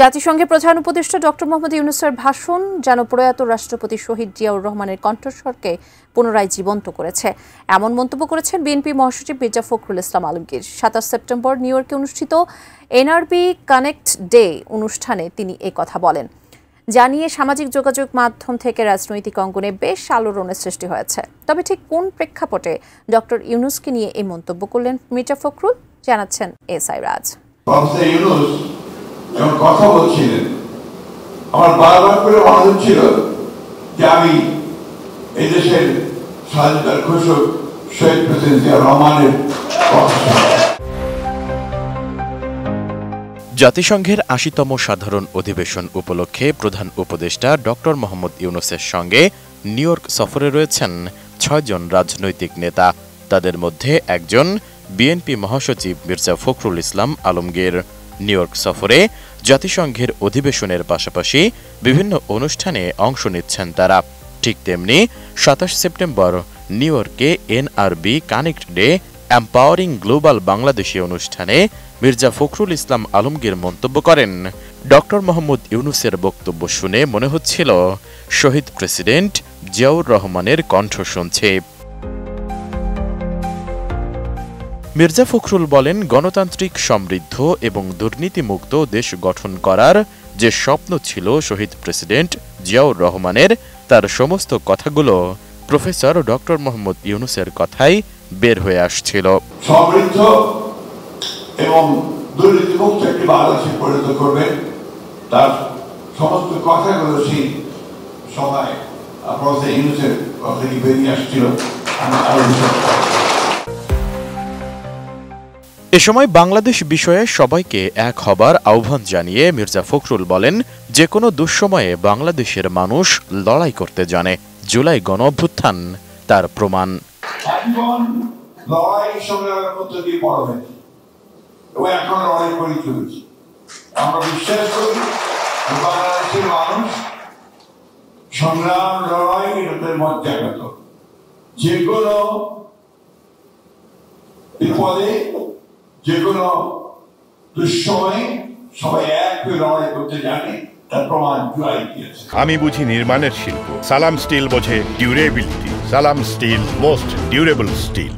জাতিসংঘের প্রধান উপদেষ্টা ডক্টর মোহাম্মদ ইউনূসের ভাষণ যেন প্রয়াত রাষ্ট্রপতি শহীদ জিয়াউর রহমানের কণ্ঠস্বরকে পুনরায় জীবন্ত করেছে, এমন মন্তব্য করেছেন বিএনপি মহাসচিব মির্জা ফখরুল ইসলাম আলমগীর। ২৭ সেপ্টেম্বর নিউ ইয়র্কে অনুষ্ঠিত এনআরবি কানেক্ট ডে অনুষ্ঠানে তিনি কথা বলেন। জানিয়ে সামাজিক যোগাযোগ মাধ্যম থেকে রাজনৈতিক অঙ্গনে বেশ আলোড়নের সৃষ্টি হয়েছে। তবে ঠিক কোন প্রেক্ষাপটে ডক্টর ইউনূসকে নিয়ে এই মন্তব্য করলেন মির্জা ফখরুল, জানাচ্ছেন এসআই রাজ। যখন কথা বলছিলেন আমার বারবার করে মনে হচ্ছিল যে আমি এই দেশের স্বাধীনতার ঘোষক শহীদ প্রেসিডেন্ট জিয়া রহমানের কথা। জাতিসংঘের ৮০তম সাধারণ অধিবেশন উপলক্ষে প্রধান উপদেষ্টা ডক্টর মোহাম্মদ ইউনূসের সঙ্গে নিউ ইয়র্ক সফরে রয়েছেন ৬ জন রাজনৈতিক নেতা। তাদের মধ্যে একজন বিএনপি মহাসচিব মির্জা ফখরুল ইসলাম আলমগীর। নিউ ইয়র্ক সফরে জাতিসংঘের অধিবেশনের পাশাপাশি বিভিন্ন অনুষ্ঠানে অংশ নিচ্ছেন তারা। ঠিক তেমনি ২৭ সেপ্টেম্বর নিউ ইয়র্কে NRB connect day empowering global Bangladeshi অনুষ্ঠানে মির্জা ফখরুল ইসলাম আলমগীর মন্তব্য করেন, ডক্টর মোহাম্মদ ইউনূসের বক্তব্য শুনে মনে হচ্ছিল শহীদ প্রেসিডেন্ট জিয়াউর রহমানের কণ্ঠ শুনছে। মির্জা ফখরুল বলেন, গণতান্ত্রিক সমৃদ্ধ এবং দুর্নীতিমুক্ত দেশ গঠন করার যে স্বপ্ন ছিল শহীদ প্রেসিডেন্ট জিয়াউর রহমানের, তার সমস্ত কথাগুলো প্রফেসর ডক্টর মোহাম্মদ ইউনূসের কথাই বের হয়ে আসছিল। সমৃদ্ধ এবং দুর্নীতিমুক্ত একটি বাংলাদেশে পরিণত করবে, তার সমস্ত কথাগুলো সেই সময় প্রফেসর ইউনূসের কথা বেরিয়ে আসছিল। এ সময় বাংলাদেশ বিষয়ে সবাইকে এক হবার আহ্বান জানিয়ে মির্জা ফখরুল বলেন, যে কোনো দুঃসময়ে বাংলাদেশের মানুষ লড়াই করতে জানে। জুলাই গণঅভ্যুত্থান তার প্রমাণ। আমরা বিশ্বাস করি বাংলাদেশের মানুষ সংগ্রাম লড়াই এটাদের মজ্জাগত, যে কোনো বিপদে যে কোনো দুঃসময়ে সবাই এক হয়ে লড়াই করতে জানে, তার প্রমাণ জুলাই দিয়েছে। আমি বুঝি নির্মাণের শিল্প, সালাম স্টিল বোঝে durability. Salam steel, most durable steel.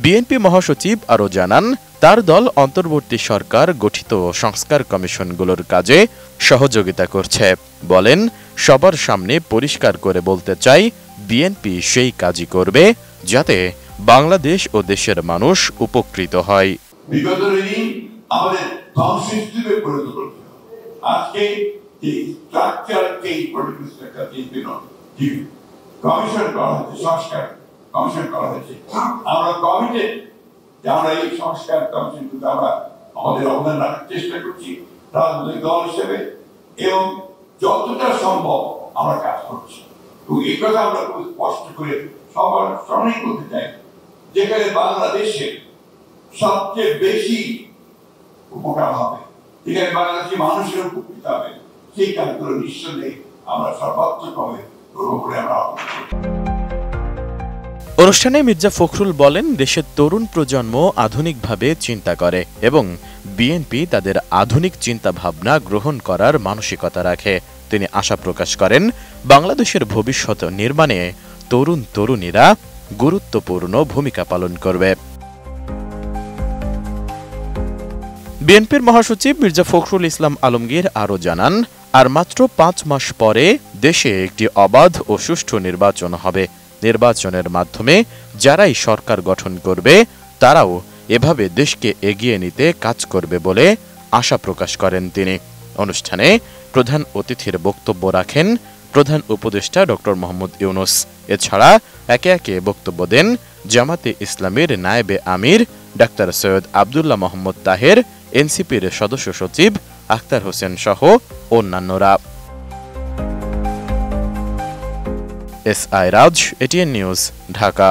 BNP মহাসচিব আরও জানান, তার দল অন্তর্বর্তী সরকার গঠিত সংস্কার কমিশনগুলোর কাজে সহযোগিতা করছে। বলেন, সবার সামনে পরিষ্কার করে বলতে চাই, বিএনপি সেই কাজই করবে যাতে বাংলাদেশ ও দেশের মানুষ উপকৃত হয়। বিগত দিন আমাদের ধ্বংসস্তূপে পরিণত করতে হবে। আজকে এই structure change, political structure change commission করা হয়েছে, সংস্কার কমিশন করা হয়েছে। আমরা কমিটেড যে আমরা এই সংস্কার কমিশনগুলো আমরা আমাদের অবদান রাখার চেষ্টা করছি রাজনৈতিক দল হিসেবে, এবং যতটা সম্ভব আমরা কাজ করছি। এবং এই কথা আমরা খুব স্পষ্ট করে সবার সামনে বলতে চাই, যেখানে বাংলাদেশের সবচেয়ে বেশি উপকার হবে, যেখানে বাংলাদেশি মানুষের উপকৃত হবে, সেই কাজগুলো নিঃসন্দেহে আমরা সর্বাত্মকভাবে করব বলে আমরা। অনুষ্ঠানে মির্জা ফখরুল বলেন, দেশের তরুণ প্রজন্ম আধুনিকভাবে চিন্তা করে এবং বিএনপি তাদের আধুনিক চিন্তা ভাবনা গ্রহণ করার মানসিকতা রাখে। তিনি আশা প্রকাশ করেন, বাংলাদেশের ভবিষ্যৎ নির্মাণে তরুণ তরুণীরা গুরুত্বপূর্ণ ভূমিকা পালন করবে। বিএনপির মহাসচিব মির্জা ফখরুল ইসলাম আলমগীর আরও জানান, আর মাত্র ৫ মাস পরে দেশে একটি অবাধ ও সুষ্ঠু নির্বাচন হবে। নির্বাচনের মাধ্যমে যারাই সরকার গঠন করবে, তারাও এভাবে দেশকে এগিয়ে নিতে কাজ করবে বলে আশা প্রকাশ করেন তিনি। অনুষ্ঠানে প্রধান অতিথির বক্তব্য রাখেন প্রধান উপদেষ্টা ডক্টর মোহাম্মদ ইউনূস। এছাড়া একে একে বক্তব্য দেন জামাতে ইসলামীর নায়েবে আমির ডাক্তার সৈয়দ আবদুল্লাহ মোহাম্মদ তাহের, এনসিপির সদস্য সচিব আখতার হোসেন সহ অন্যান্যরা। এসআই রাজ, এটিএন নিউজ, ঢাকা।